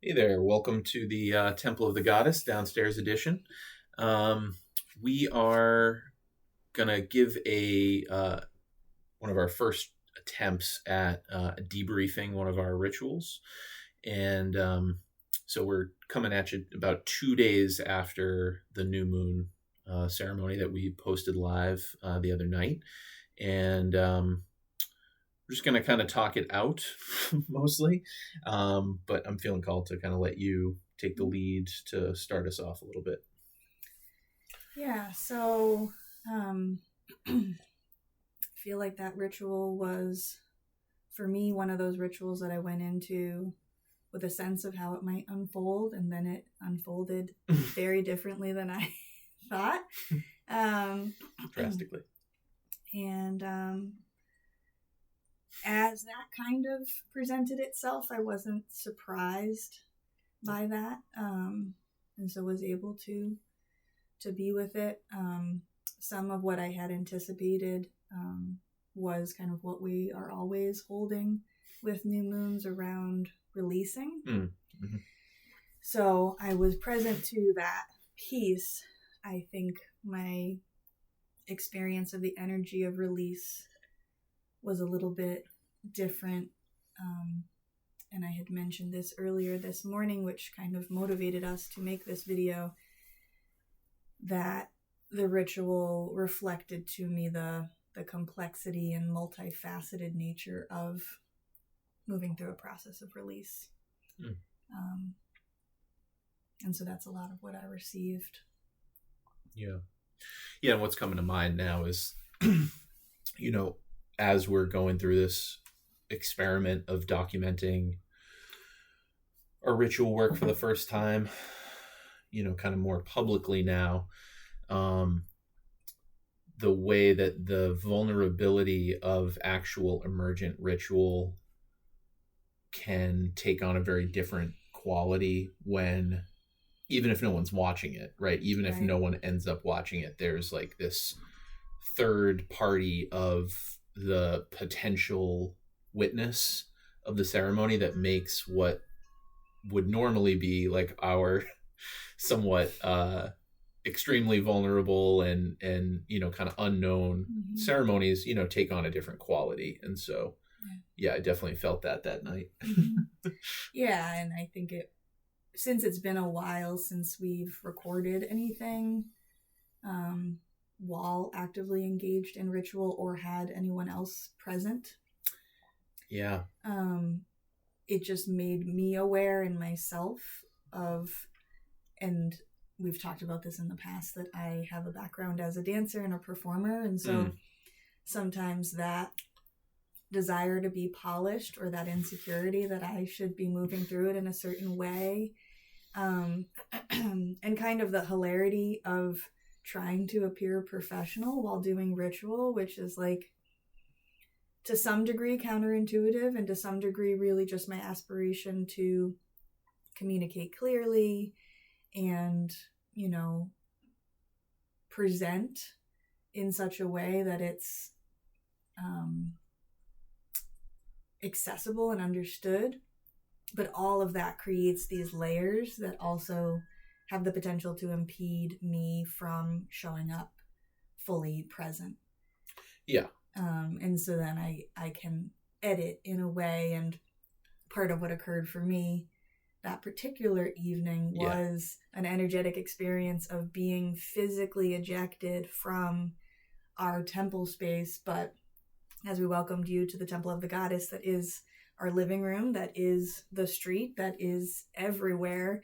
Hey there, welcome to the Temple of the Goddess Downstairs edition. We are going to give one of our first attempts at debriefing one of our rituals. And so we're coming at you about 2 days after the new moon ceremony that we posted live the other night. And we're just going to kind of talk it out mostly. But I'm feeling called to kind of let you take the lead to start us off a little bit. Yeah, so I feel like that ritual was, for me, one of those rituals that I went into with a sense of how it might unfold, and then it unfolded very differently than I thought. Drastically. And as that kind of presented itself, I wasn't surprised by that, and so was able to be with it. Some of what I had anticipated was kind of what we are always holding with new moons around releasing. Mm-hmm. So I was present to that piece. I think my experience of the energy of release was a little bit different. And I had mentioned this earlier this morning, which kind of motivated us to make this video, that the ritual reflected to me the complexity and multifaceted nature of moving through a process of release. And so that's a lot of what I received. Yeah. And what's coming to mind now is, as we're going through this experiment of documenting our ritual work for the first time, kind of more publicly now, the way that the vulnerability of actual emergent ritual can take on a very different quality when, even if no one's watching it, right? Even if no one ends up watching it, there's like this third party of the potential witness of the ceremony that makes what would normally be like our somewhat extremely vulnerable and kind of unknown ceremonies, take on a different quality. And so I definitely felt that night. Yeah, and I think since it's been a while since we've recorded anything while actively engaged in ritual or had anyone else present, it just made me aware in myself of, and we've talked about this in the past, that I have a background as a dancer and a performer, and so sometimes that desire to be polished, or that insecurity that I should be moving through it in a certain way, and kind of the hilarity of trying to appear professional while doing ritual, which is like to some degree counterintuitive, and to some degree really just my aspiration to communicate clearly and, present in such a way that it's accessible and understood. But all of that creates these layers that also have the potential to impede me from showing up fully present. Yeah. And so then I can edit in a way, and part of what occurred for me that particular evening was an energetic experience of being physically ejected from our temple space, but as we welcomed you to the Temple of the Goddess, that is our living room, that is the street, that is everywhere.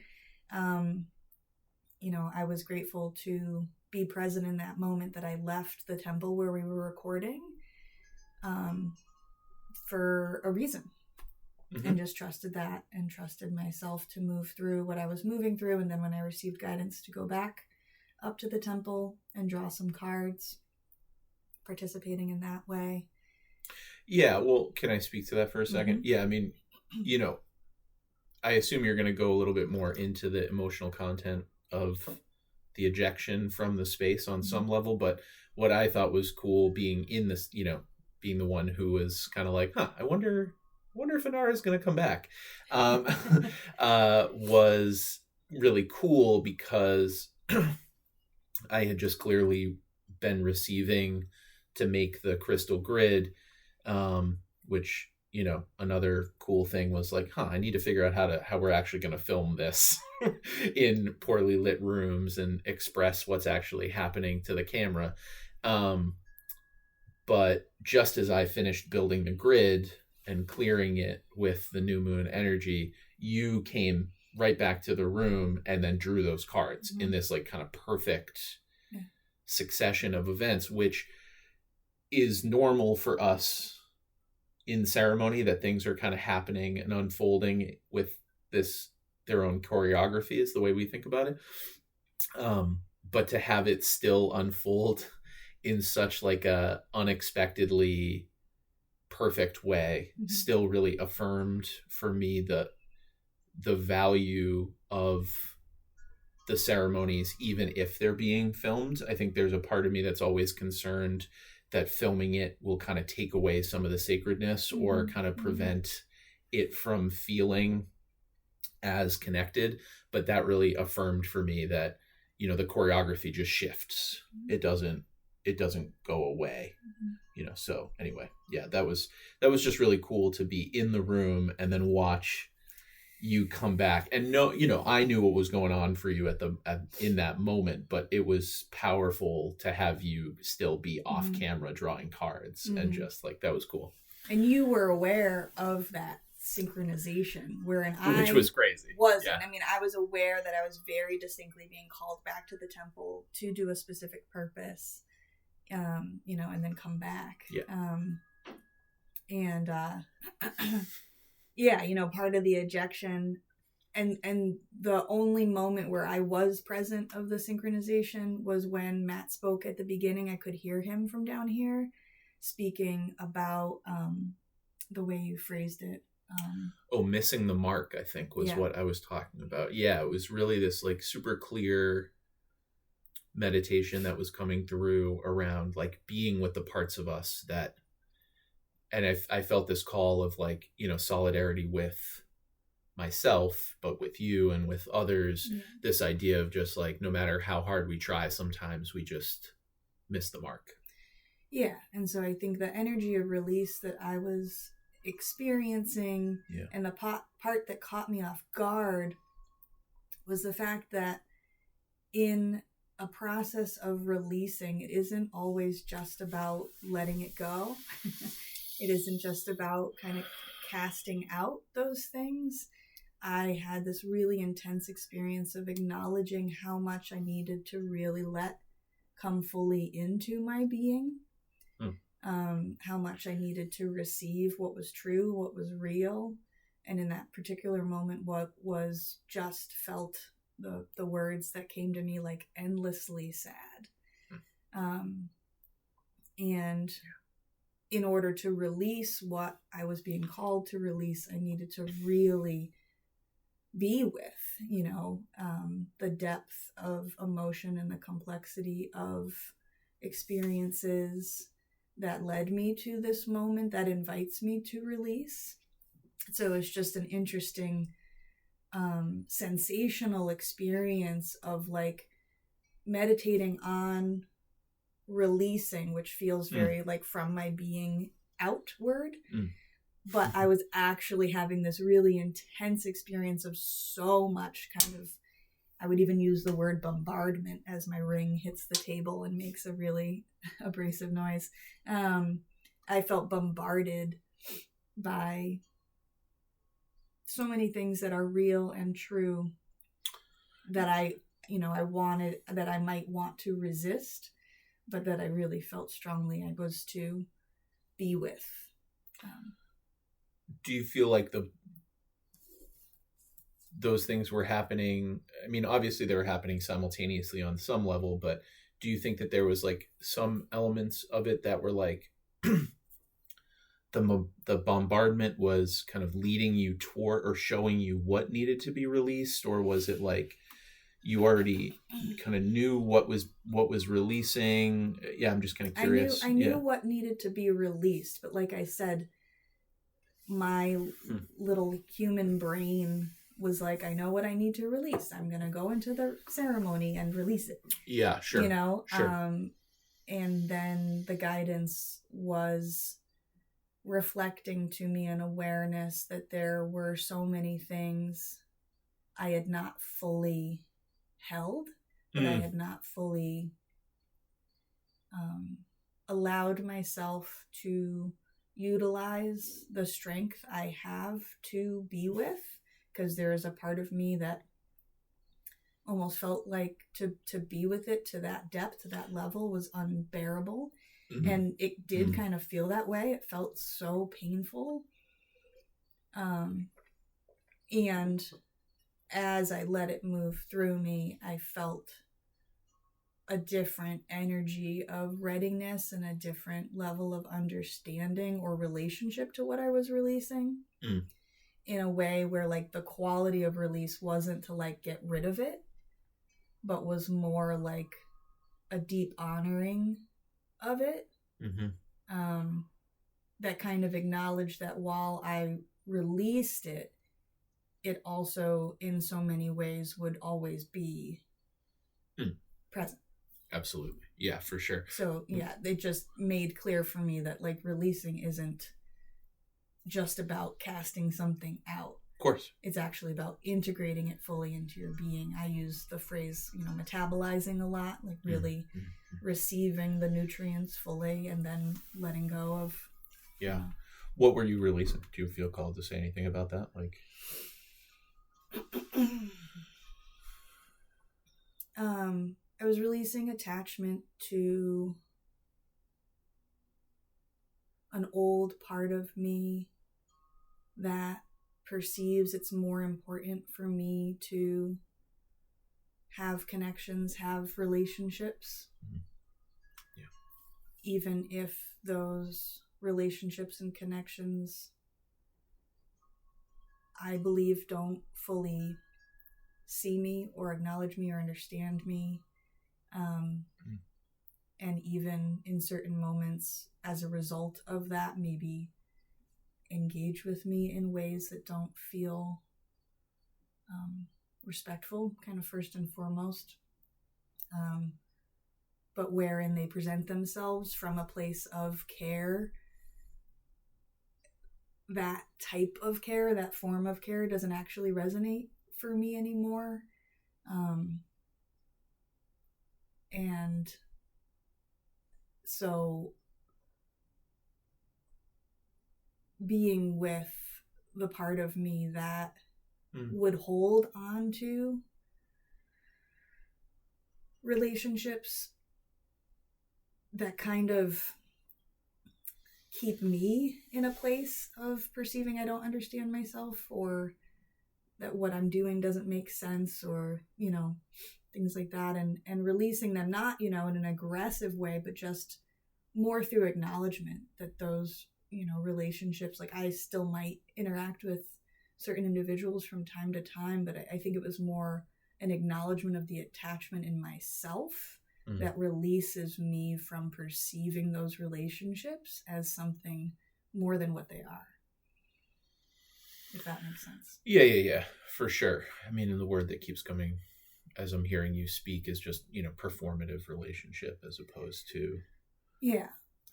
I was grateful to be present in that moment, that I left the temple where we were recording for a reason. And just trusted that, and trusted myself to move through what I was moving through. And then when I received guidance to go back up to the temple and draw some cards, participating in that way. Yeah, well, can I speak to that for a second? Yeah, I mean, I assume you're going to go a little bit more into the emotional content of the ejection from the space on some level, but what I thought was cool being in this, being the one who was kind of like, I wonder wonder if Inara is going to come back, um, was really cool because I had just clearly been receiving to make the crystal grid, which, you know, another cool thing was like, I need to figure out how we're actually going to film this in poorly lit rooms and express what's actually happening to the camera. But just as I finished building the grid and clearing it with the new moon energy, you came right back to the room and then drew those cards in this like kind of perfect succession of events, which is normal for us in ceremony, that things are kind of happening and unfolding with their own choreography is the way we think about it. But to have it still unfold in such like a unexpectedly perfect way still really affirmed for me the value of the ceremonies, even if they're being filmed. I think there's a part of me that's always concerned that filming it will kind of take away some of the sacredness or kind of prevent it from feeling as connected. But that really affirmed for me that, you know, the choreography just shifts. It doesn't go away, you know. So anyway, yeah, that was just really cool to be in the room and then watch you come back and know, you know, I knew what was going on for you in that moment, but it was powerful to have you still be off camera drawing cards and just like, that was cool. And you were aware of that synchronization, wherein which was crazy. Wasn't. Yeah. I mean, I was aware that I was very distinctly being called back to the temple to do a specific purpose, you know, and then come back. Yeah. Yeah, you know, part of the ejection and the only moment where I was present of the synchronization was when Matt spoke at the beginning. I could hear him from down here speaking about the way you phrased it. Missing the mark, I think was what I was talking about. Yeah, it was really this like super clear meditation that was coming through around like being with the parts of us that, and I felt this call of like, you know, solidarity with myself, but with you and with others, this idea of just like, no matter how hard we try, sometimes we just miss the mark. Yeah. And so I think the energy of release that I was experiencing and the part that caught me off guard was the fact that in a process of releasing, it isn't always just about letting it go. It isn't just about kind of casting out those things. I had this really intense experience of acknowledging how much I needed to really let come fully into my being. How much I needed to receive what was true, what was real. And in that particular moment, what was just felt, the words that came to me like endlessly sad. And in order to release what I was being called to release, I needed to really be with, you know, the depth of emotion and the complexity of experiences that led me to this moment that invites me to release. So it's just an interesting, sensational experience of like meditating on releasing, which feels very like from my being outward. But I was actually having this really intense experience of so much kind of, I would even use the word bombardment as my ring hits the table and makes a really abrasive noise. I felt bombarded by so many things that are real and true that I wanted, that I might want to resist, but that I really felt strongly I was to be with. Do you feel like those things were happening? I mean, obviously they were happening simultaneously on some level, but do you think that there was like some elements of it that were like the bombardment was kind of leading you toward or showing you what needed to be released, or was it like you already kind of knew what was releasing? Yeah, I'm just kind of curious. I knew what needed to be released, but like I said, my little human brain was like, I know what I need to release. I'm going to go into the ceremony and release it. Yeah, sure. You know? Sure. And then the guidance was reflecting to me an awareness that there were so many things I had not fully held, that I had not fully allowed myself to utilize the strength I have to be with, because there is a part of me that almost felt like to be with it to that depth, to that level, was unbearable. And it did kind of feel that way. It felt so painful. And as I let it move through me, I felt a different energy of readiness and a different level of understanding or relationship to what I was releasing, in a way where like the quality of release wasn't to like get rid of it, but was more like a deep honoring of it. That kind of acknowledged that while I released it, it also in so many ways would always be present. Absolutely. Yeah, for sure. So yeah, it just made clear for me that like releasing isn't just about casting something out. Of course. It's actually about integrating it fully into your being. I use the phrase, metabolizing a lot, like really receiving the nutrients fully and then letting go of. Yeah. What were you releasing? Do you feel called to say anything about that? Like, I was releasing attachment to an old part of me that perceives it's more important for me to have connections, have relationships, even if those relationships and connections, I believe, don't fully see me or acknowledge me or understand me. And even in certain moments, as a result of that, maybe engage with me in ways that don't feel respectful, kind of first and foremost, but wherein they present themselves from a place of care. That type of care, that form of care, doesn't actually resonate for me anymore. And so being with the part of me that would hold on to relationships that kind of keep me in a place of perceiving I don't understand myself, or that what I'm doing doesn't make sense, or, things like that, and releasing them, not, in an aggressive way, but just more through acknowledgement that those, relationships, like I still might interact with certain individuals from time to time, but I think it was more an acknowledgement of the attachment in myself that releases me from perceiving those relationships as something more than what they are. If that makes sense. Yeah, for sure. I mean, and the word that keeps coming as I'm hearing you speak is just, performative relationship as opposed to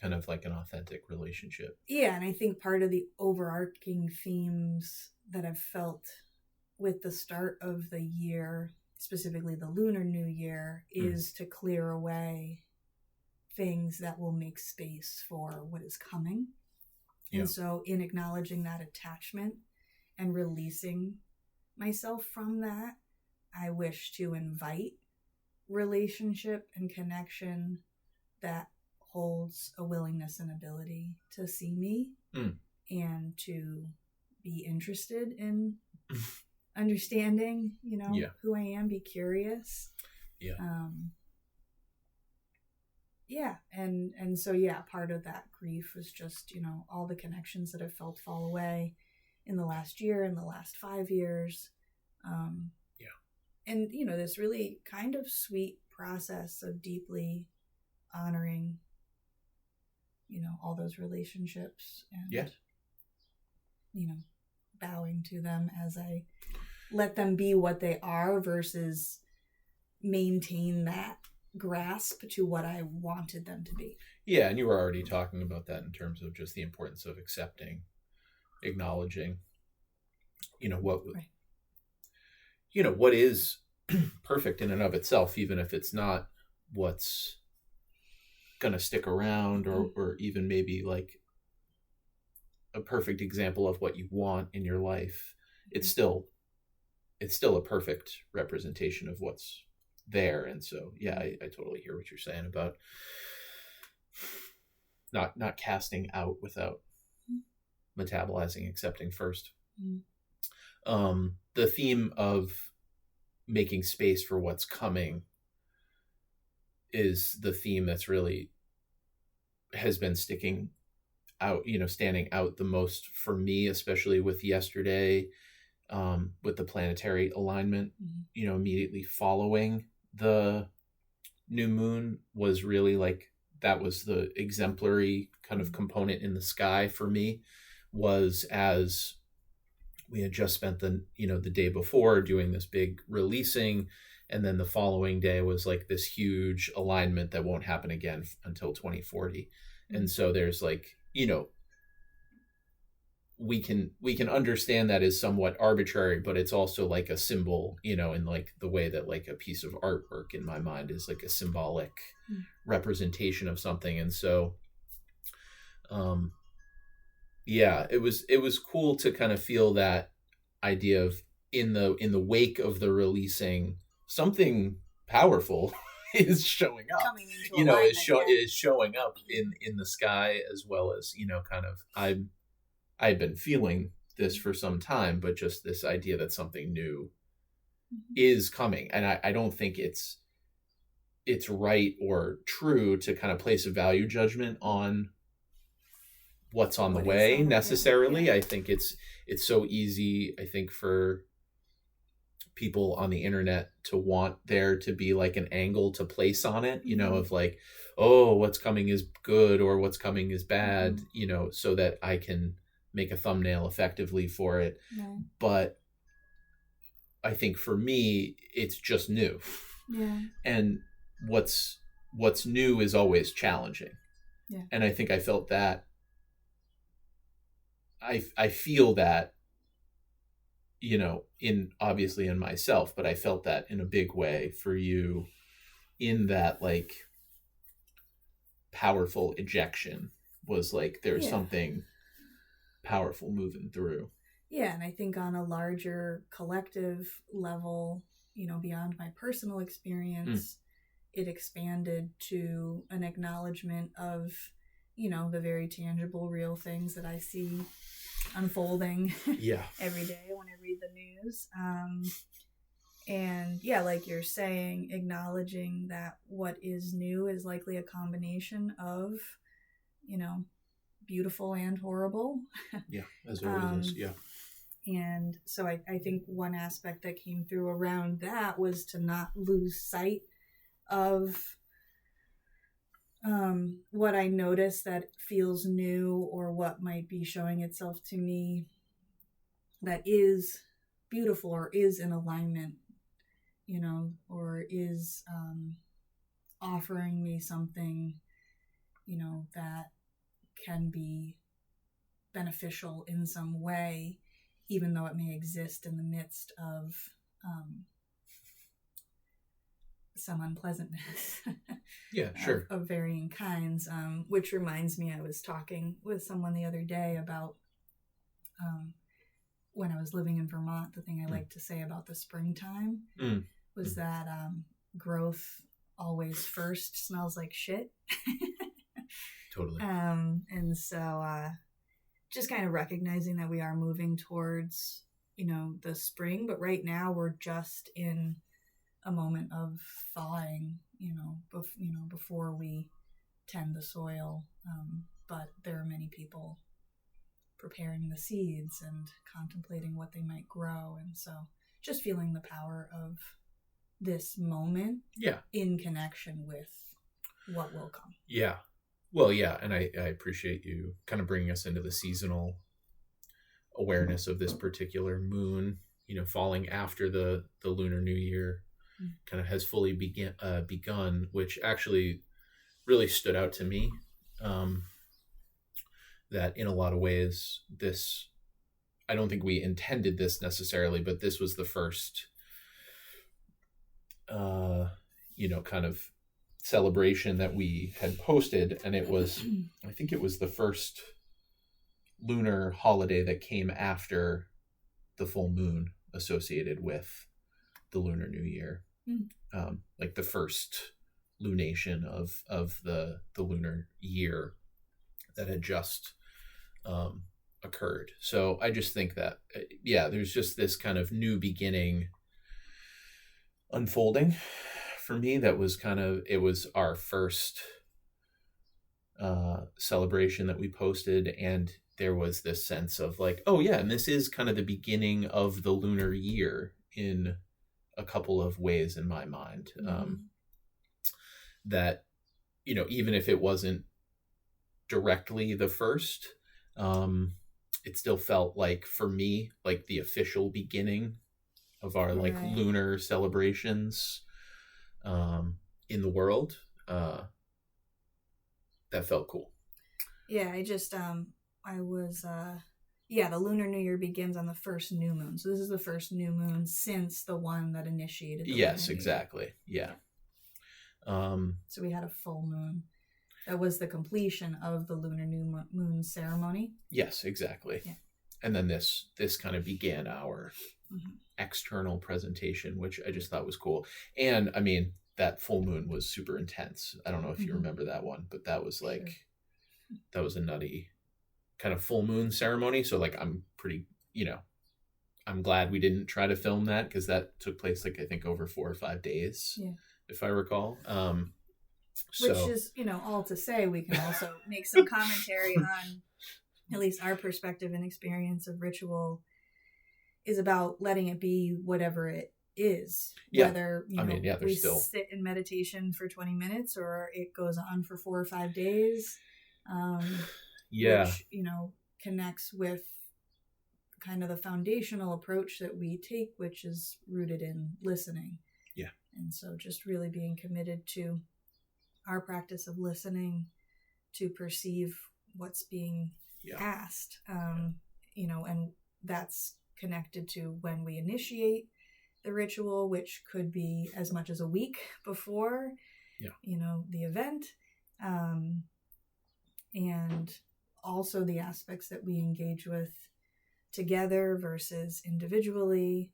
kind of like an authentic relationship. Yeah, and I think part of the overarching themes that I've felt with the start of the year, specifically the Lunar New Year, is to clear away things that will make space for what is coming. Yeah. And so in acknowledging that attachment and releasing myself from that, I wish to invite relationship and connection that holds a willingness and ability to see me and to be interested in understanding, who I am, be curious. Yeah. And so, part of that grief was just, all the connections that I've felt fall away in the last year, in the last 5 years. And, this really kind of sweet process of deeply honoring, all those relationships and, bowing to them as I let them be what they are versus maintain that grasp to what I wanted them to be. Yeah, and you were already talking about that in terms of just the importance of accepting, acknowledging, what right. What is perfect in and of itself, even if it's not what's going to stick around, or even maybe like a perfect example of what you want in your life. It's still a perfect representation of what's there. And so, yeah, I totally hear what you're saying about not casting out without metabolizing, accepting first. The theme of making space for what's coming is the theme that's really has been sticking out, standing out the most for me, especially with yesterday, with the planetary alignment, immediately following the new moon was really like, that was the exemplary kind of component in the sky for me, was as we had just spent the day before doing this big releasing, and then the following day was like this huge alignment that won't happen again until 2040. And so there's like, we can understand that is somewhat arbitrary, but it's also like a symbol, in like the way that like a piece of artwork in my mind is like a symbolic representation of something. And so yeah, it was cool to kind of feel that idea of in the wake of the releasing, something powerful is showing up, is showing up in the sky, as well as, kind of, I've been feeling this for some time, but just this idea that something new is coming. And I don't think it's right or true to kind of place a value judgment on what's on the way necessarily. Yeah. I think it's so easy, I think, for people on the internet to want there to be like an angle to place on it, of like, oh, what's coming is good or what's coming is bad, so that I can make a thumbnail effectively for it. Yeah. But I think for me, it's just new. Yeah. And what's new is always challenging. Yeah. And I think I felt that, I feel that, obviously in myself, but I felt that in a big way for you, in that like powerful ejection was like, there's something powerful moving through. Yeah. And I think on a larger collective level, beyond my personal experience, it expanded to an acknowledgement of, the very tangible, real things that I see unfolding every day when I read the news. And yeah, like you're saying, acknowledging that what is new is likely a combination of, beautiful and horrible. Yeah, as always is. Yeah. And so I think one aspect that came through around that was to not lose sight of what I notice that feels new, or what might be showing itself to me that is beautiful or is in alignment, or is offering me something, that can be beneficial in some way, even though it may exist in the midst of some unpleasantness. Yeah, sure. Of varying kinds, which reminds me, I was talking with someone the other day about when I was living in Vermont, the thing I like to say about the springtime was that growth always first smells like shit. Totally. And so just kind of recognizing that we are moving towards, the spring, but right now we're just in a moment of thawing, before we tend the soil. But there are many people preparing the seeds and contemplating what they might grow. And so just feeling the power of this moment in connection with what will come. Yeah. Well, yeah. And I appreciate you kind of bringing us into the seasonal awareness of this particular moon, falling after the Lunar New Year kind of has fully begun, which actually really stood out to me. That in a lot of ways, I don't think we intended this necessarily, but this was the first, kind of celebration that we had posted. And I think it was the first lunar holiday that came after the full moon associated with the Lunar New Year. Like the first lunation of the lunar year that had just occurred. So I just think that, there's just this kind of new beginning unfolding for me. That was it was our first celebration that we posted, and there was this sense of like, oh yeah, and this is kind of the beginning of the lunar year in a couple of ways in my mind. That, even if it wasn't directly the first, it still felt like, for me, like the official beginning of our like lunar celebrations in the world. That felt cool. Yeah, the Lunar New Year begins on the first new moon. So this is the first new moon since the one that initiated the Yes, Lunar exactly. New Year. Yeah. So we had a full moon. That was the completion of the Lunar New Moon ceremony. Yes, exactly. Yeah. And then this kind of began our external presentation, which I just thought was cool. And I mean, that full moon was super intense. I don't know if you remember that one, but that was like, that was a nutty kind of full moon ceremony. So like, I'm pretty, I'm glad we didn't try to film that, because that took place like, I think over 4 or 5 days, if I recall. Which is, all to say, we can also make some commentary on at least our perspective and experience of ritual is about letting it be whatever it is. Yeah. Whether, we sit in meditation for 20 minutes or it goes on for 4 or 5 days. Which, connects with kind of the foundational approach that we take, which is rooted in listening. Yeah. And so just really being committed to our practice of listening to perceive what's being asked, and that's connected to when we initiate the ritual, which could be as much as a week before, the event, and also the aspects that we engage with together versus individually,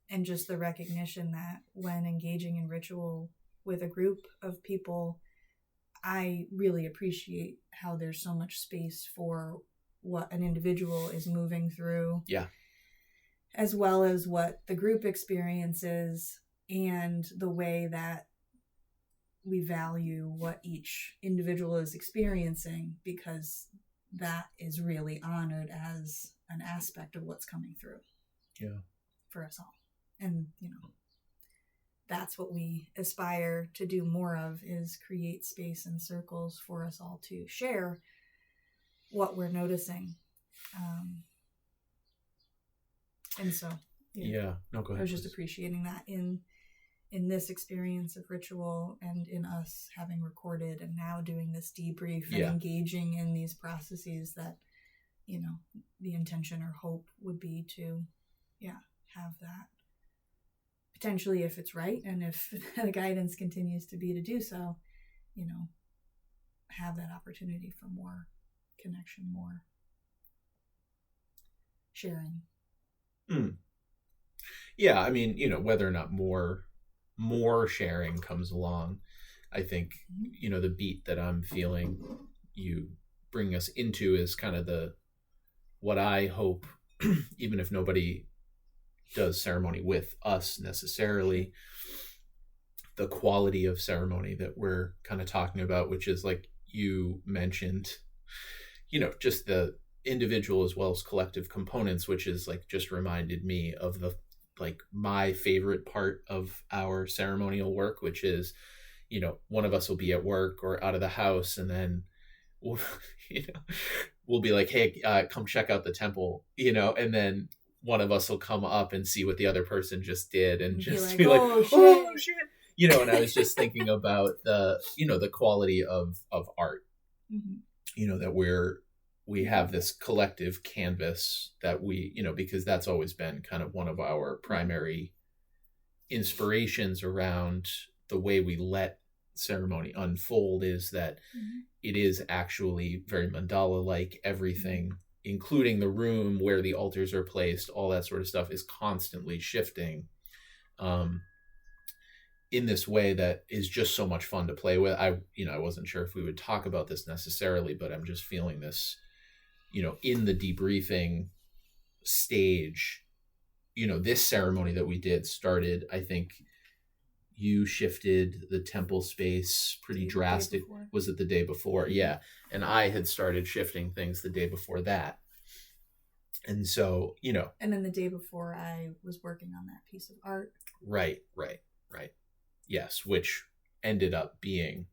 and just the recognition that when engaging in ritual with a group of people, I really appreciate how there's so much space for what an individual is moving through. Yeah. As well as what the group experiences and the way that we value what each individual is experiencing, because that is really honored as an aspect of what's coming through. Yeah. For us all. And, that's what we aspire to do more of, is create space and circles for us all to share what we're noticing. And so, go ahead. I was just appreciating that in this experience of ritual, and in us having recorded and now doing this debrief and engaging in these processes, that, the intention or hope would be to, have that potentially, if it's right, and if the guidance continues to be to do so, have that opportunity for more connection, more sharing. Yeah, I mean, whether or not more sharing comes along, I think, the beat that I'm feeling you bring us into is kind of what I hope, even if nobody does ceremony with us necessarily, the quality of ceremony that we're kind of talking about, which is, like you mentioned, just the individual as well as collective components, which is like just reminded me of my favorite part of our ceremonial work, which is, one of us will be at work or out of the house, and then we'll be like, hey, come check out the temple, and then one of us will come up and see what the other person just did and just be like, oh shit. And I was just thinking about the quality of art, that we have this collective canvas that we, because that's always been kind of one of our primary inspirations around the way we let ceremony unfold, is that it is actually very mandala like. Everything, including the room where the altars are placed, all that sort of stuff is constantly shifting in this way that is just so much fun to play with. I wasn't sure if we would talk about this necessarily, but I'm just feeling this, in the debriefing stage, this ceremony that we did started, I think you shifted the temple space pretty drastic. Was it the day before? Yeah. And I had started shifting things the day before that. And so, And then the day before I was working on that piece of art. Right. Yes, which ended up being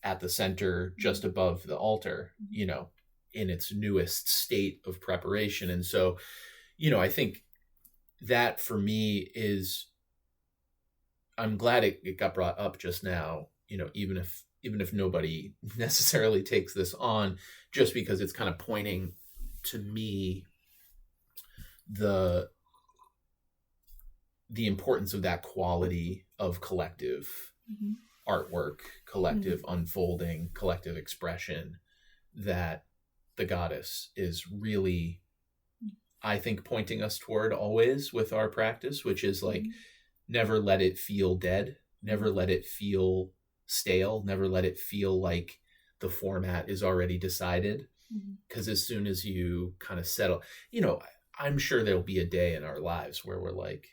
at the center, just above the altar, in its newest state of preparation. And so, I think that for me is, I'm glad it got brought up just now, even if nobody necessarily takes this on, just because it's kind of pointing to me the importance of that quality of collective artwork, collective unfolding, collective expression, that the goddess is really, I think, pointing us toward always with our practice, which is like, never let it feel dead, never let it feel stale, never let it feel like the format is already decided. Because as soon as you kind of settle, I'm sure there'll be a day in our lives where we're like,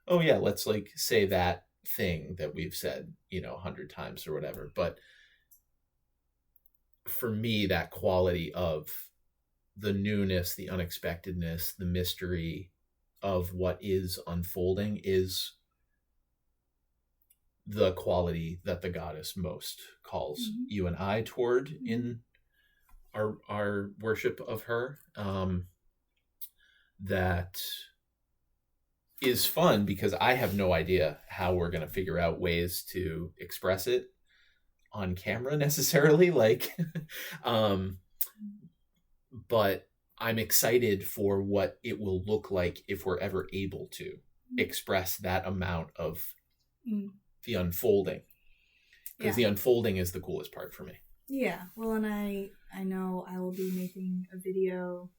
oh yeah, let's like say that thing that we've said, 100 times or whatever. But for me, that quality of the newness, the unexpectedness, the mystery of what is unfolding is the quality that the goddess most calls you and I toward in our worship of her. That is fun because I have no idea how we're going to figure out ways to express it on camera necessarily. But I'm excited for what it will look like if we're ever able to express that amount of the unfolding. Because the unfolding is the coolest part for me. Yeah. Well, and I know I will be making a video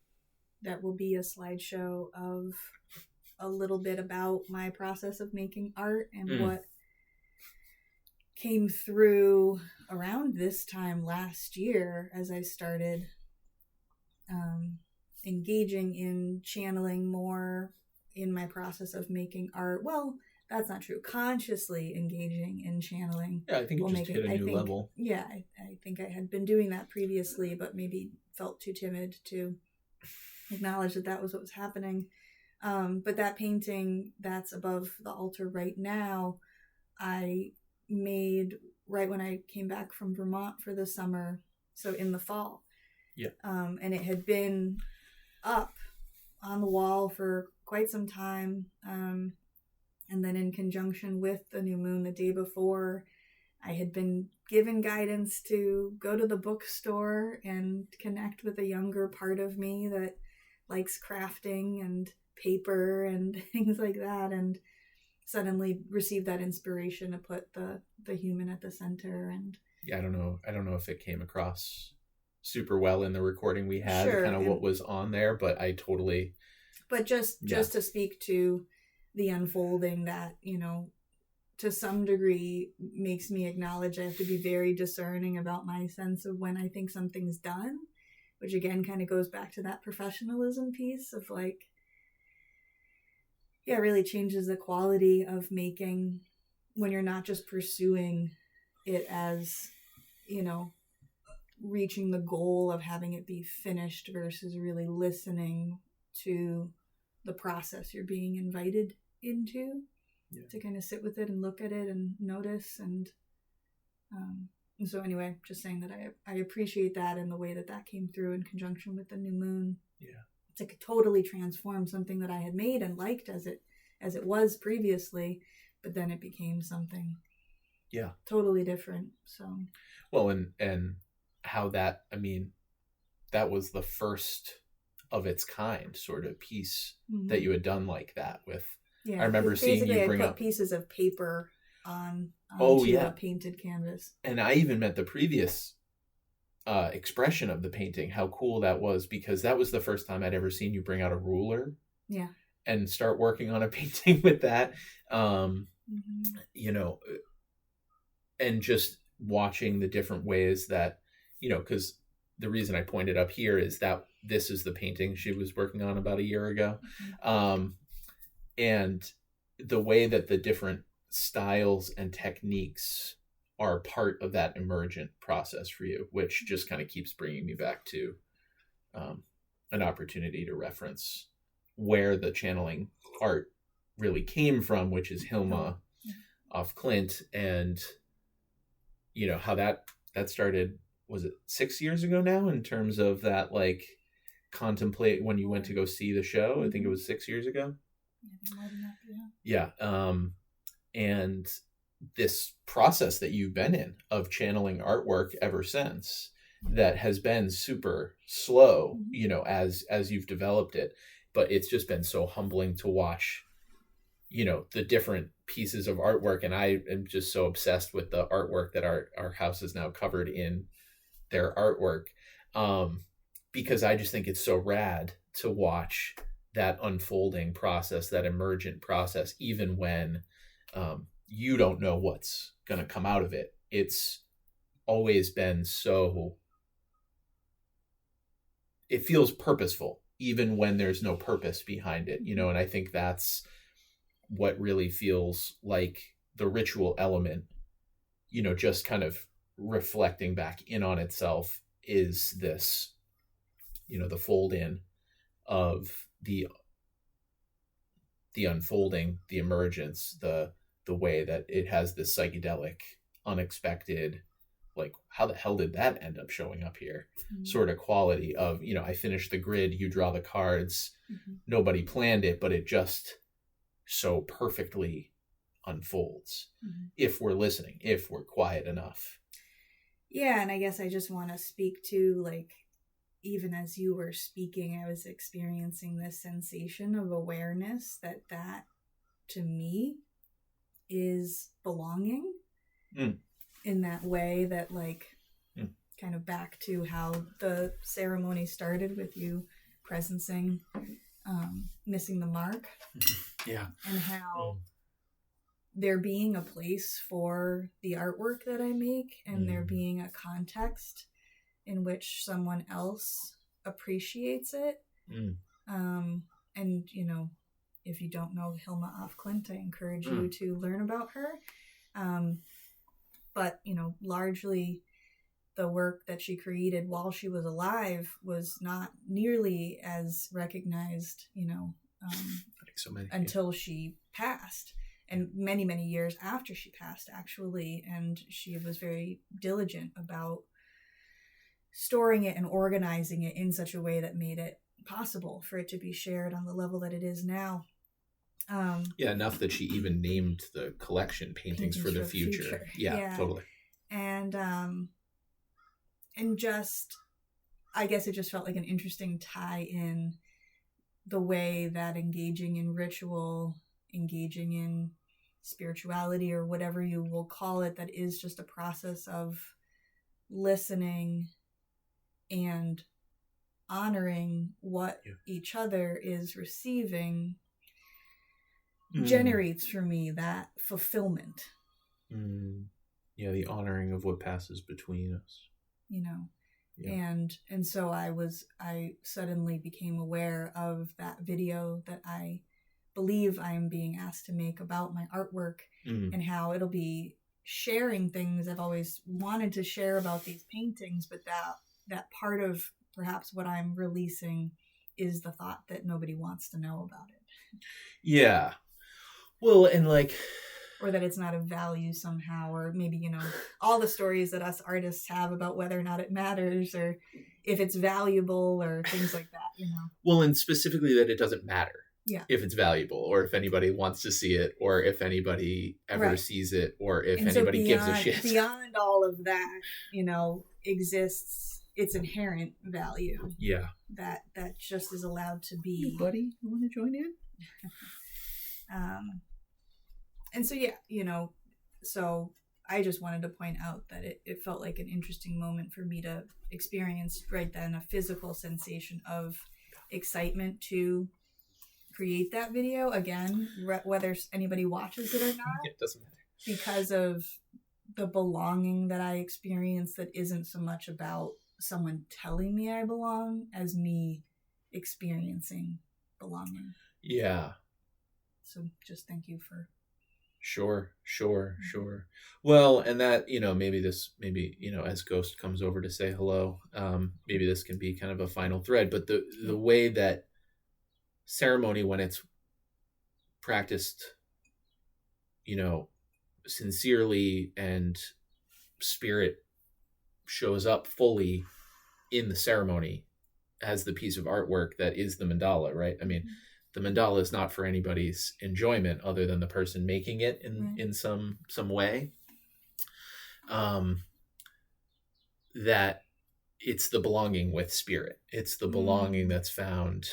that will be a slideshow of a little bit about my process of making art and what came through around this time last year as I started engaging in channeling more in my process of making art. Well, that's not true. Consciously engaging in channeling. Yeah, I think it just hit a new level. Yeah, I think I had been doing that previously, but maybe felt too timid to acknowledge that was what was happening. But that painting that's above the altar right now, I made right when I came back from Vermont for the summer, so in the fall. Yeah. And it had been up on the wall for quite some time. And then in conjunction with the new moon the day before, I had been given guidance to go to the bookstore and connect with a younger part of me that likes crafting and paper and things like that, and suddenly received that inspiration to put the human at the center. And yeah, I don't know if it came across super well in the recording we had, kind of what was on there, but I totally. But just to speak to the unfolding that, to some degree makes me acknowledge I have to be very discerning about my sense of when I think something's done, which again kind of goes back to that professionalism piece of like, it really changes the quality of making when you're not just pursuing it as, reaching the goal of having it be finished versus really listening to the process you're being invited into, to kind of sit with it and look at it and notice. And And so anyway, just saying that I appreciate that and the way that that came through in conjunction with the new moon. Yeah. It's like it totally transformed something that I had made and liked as it was previously, but then it became something totally different. So well, and how that, I mean, that was the first of its kind sort of piece that you had done like that with. Yeah, I remember seeing you bring up pieces of paper onto a painted canvas. And I even meant the previous expression of the painting, how cool that was, because that was the first time I'd ever seen you bring out a ruler. Yeah. And start working on a painting with that. You know, and just watching the different ways that, you know, because the reason I pointed up here is that this is the painting she was working on about a year ago. And the way that the different styles and techniques are part of that emergent process for you, which just kind of keeps bringing me back to an opportunity to reference where the channeling art really came from, which is Hilma af Klint, and you know how that started. Was it 6 years ago now? In terms of that, like contemplate when you went to go see the show, I think it was 6 years ago. Yeah. And this process that you've been in of channeling artwork ever since, that has been super slow, you know, as you've developed it, but it's just been so humbling to watch, you know, the different pieces of artwork. And I am just so obsessed with the artwork that our house is now covered in their artwork, because I just think it's so rad to watch that unfolding process, that emergent process, even when you don't know what's going to come out of it. It's always been so, it feels purposeful, even when there's no purpose behind it, you know, and I think that's what really feels like the ritual element, you know, just kind of reflecting back in on itself, is this, you know, the fold in of the unfolding, the emergence, the way that it has this psychedelic, unexpected, like, how the hell did that end up showing up here? Sort of quality of, you know, I finish the grid, you draw the cards, nobody planned it, but it just so perfectly unfolds if we're listening, if we're quiet enough. Yeah, and I guess I just want to speak to, like, even as you were speaking, I was experiencing this sensation of awareness that to me is belonging in that way, that like kind of back to how the ceremony started with you presencing missing the mark. And how there being a place for the artwork that I make, and there being a context in which someone else appreciates it. And, you know, if you don't know Hilma af Klint, I encourage you to learn about her. But, you know, largely the work that she created while she was alive was not nearly as recognized, you know, until she passed. And many, many years after she passed, actually. And she was very diligent about storing it and organizing it in such a way that made it possible for it to be shared on the level that it is now. Enough that she even named the collection Paintings for the Future. Yeah, totally. And just, I guess it just felt like an interesting tie in the way that engaging in ritual, engaging in spirituality, or whatever you will call it, that is just a process of listening and honoring what each other is receiving, generates for me that fulfillment. The honoring of what passes between us, you know. And so I suddenly became aware of that video that I believe I'm being asked to make about my artwork, and how it'll be sharing things I've always wanted to share about these paintings, but that part of perhaps what I'm releasing is the thought that nobody wants to know about it. Yeah. Well, and like, or that it's not of value somehow, or maybe, you know, all the stories that us artists have about whether or not it matters or if it's valuable or things like that, you know. Well, and specifically that it doesn't matter. Yeah. If it's valuable, or if anybody wants to see it, or if anybody ever sees it, or if and anybody so beyond, gives a shit. Beyond all of that, you know, exists its inherent value. Yeah. That just is allowed to be. Hey, buddy, you want to join in? And so, yeah, you know, so I just wanted to point out that it felt like an interesting moment for me to experience right then a physical sensation of excitement to create that video again, whether anybody watches it or not. It doesn't matter. Because of the belonging that I experience that isn't so much about someone telling me I belong as me experiencing belonging. Yeah. So just thank you for... Sure. Well, and that, you know, maybe, you know, as Ghost comes over to say hello, maybe this can be kind of a final thread, but the way that ceremony, when it's practiced, you know, sincerely, and spirit shows up fully in the ceremony as the piece of artwork that is the mandala, right? I mean, the mandala is not for anybody's enjoyment other than the person making it in some way. That it's the belonging with spirit. It's the belonging that's found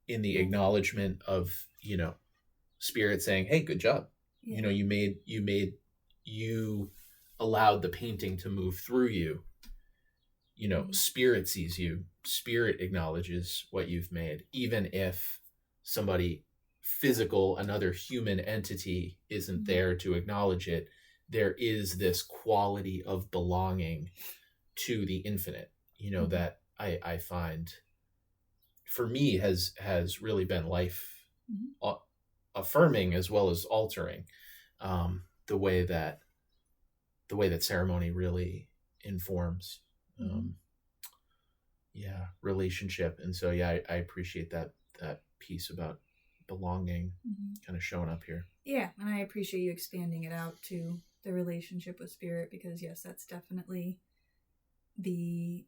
in the acknowledgement of, you know, spirit saying, hey, good job. You know, you allowed the painting to move through you. You know, spirit sees you. Spirit acknowledges what you've made, even if somebody physical, another human entity isn't there to acknowledge it. There is this quality of belonging to the infinite, you know, that I find for me has really been life affirming as well as altering. The way that ceremony really informs relationship. And so I appreciate that piece about belonging kind of showing up here. Yeah, and I appreciate you expanding it out to the relationship with spirit, because yes, that's definitely the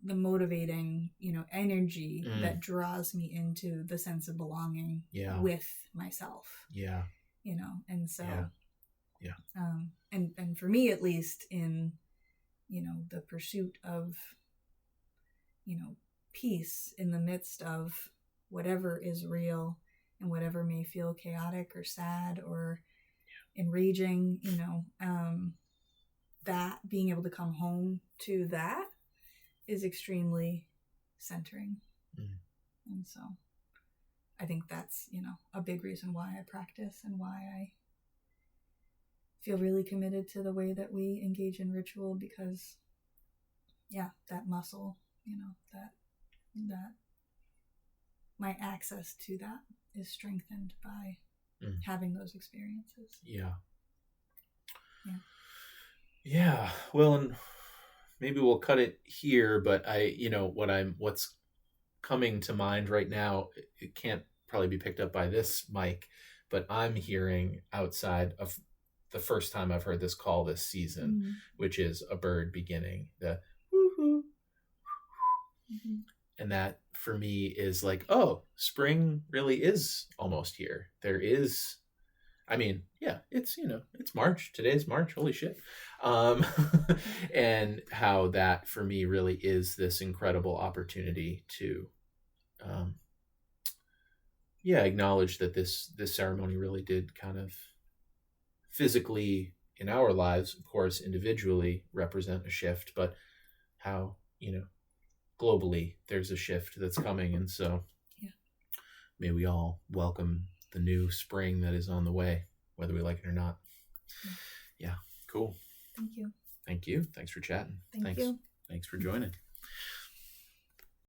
motivating, you know, energy that draws me into the sense of belonging with myself. Yeah. You know, and so and for me at least, in, you know, the pursuit of, you know, peace in the midst of whatever is real and whatever may feel chaotic or sad or enraging, you know, that being able to come home to that is extremely centering. And so I think that's, you know, a big reason why I practice and why I feel really committed to the way that we engage in ritual, because that muscle, you know, that my access to that is strengthened by having those experiences. Yeah. Well, and maybe we'll cut it here, but you know, what's coming to mind right now, it can't probably be picked up by this mic, but I'm hearing outside of the first time I've heard this call this season, which is a bird beginning the woo-hoo. And that for me is like, oh, spring really is almost here. There is, I mean, it's, you know, it's March. Today's March. Holy shit. And how that for me really is this incredible opportunity to, acknowledge that this ceremony really did kind of physically in our lives, of course, individually represent a shift, but how, you know, globally there's a shift that's coming. And so may we all welcome the new spring that is on the way, whether we like it or not. Yeah. Cool. Thank you. Thank you. Thanks for chatting. Thanks. Thanks for joining.